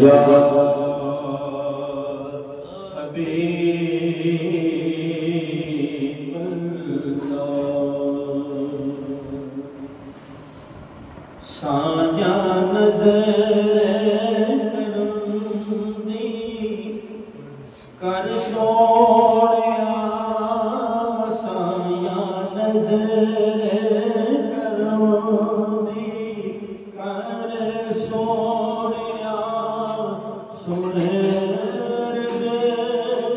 या साया नजर करंदी कर सोनिया साया नजर करंदी कर सोनिया सुन अर्ज़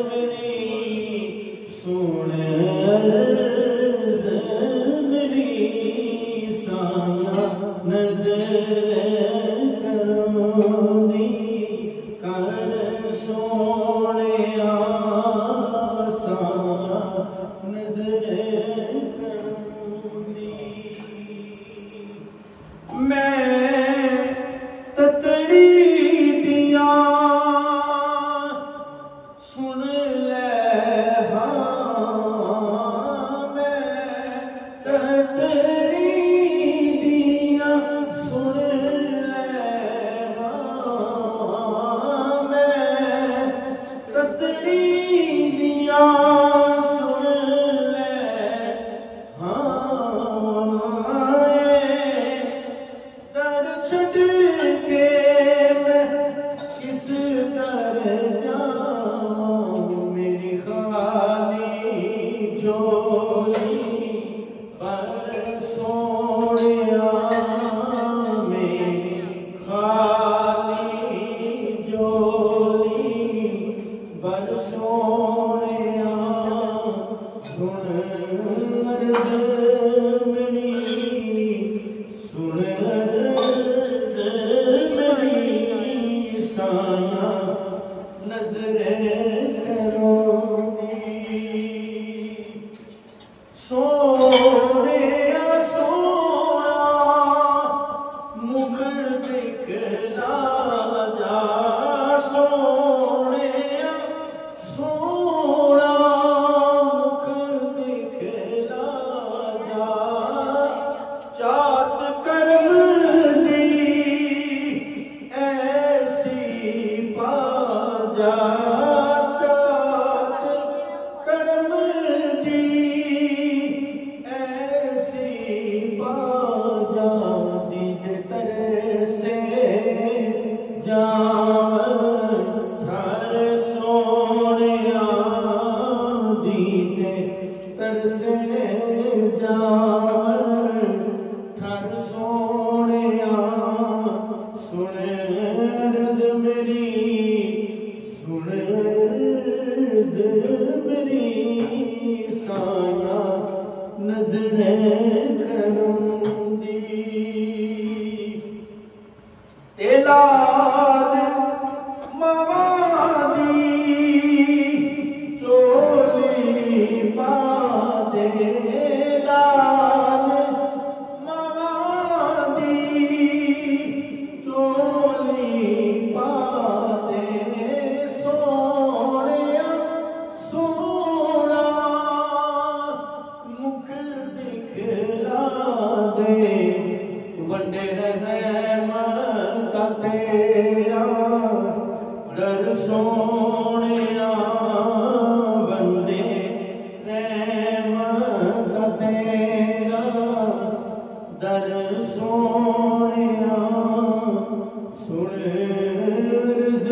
मेरी सुन अर्ज़ मेरी साया नजर करंदी कर सोनिया साया नजर करंदी मैं ततड़ी दिया सुन ले हाँ मैं ततड़ी दिया सुन ले हाँ मैं ततड़ी दिया सुन ले हाँ दर छड़ के मैं किस दर जाऊं मेरी खाली झोली पर सोनिया मेरी खाली झोली पर सोनिया सुन अर्ज़ मेरी सुन अर्ज़ मेरी साया नजर करंदी सोनिया सोना मुख दिखला जा सोनिया सोना मुख दिखला जा चात करम दी ऐसी पा जा चात करम दी ऐसी पा जा दीद तरसे जावन हर सोनिया दीद तरसे जावन हर सोनिया सुन अर्ज़ मेरी सुन अर्ज़ मेरी साया नजर करंदी लाल मावा दी चोली पा दे लाल मावा दी चोली पा दे सोनिया सोना मुख दिखला दे वंडे रहमत तेरा दर सोनिया वंडे रहमत तेरा दर सोनिया सुन अर्ज़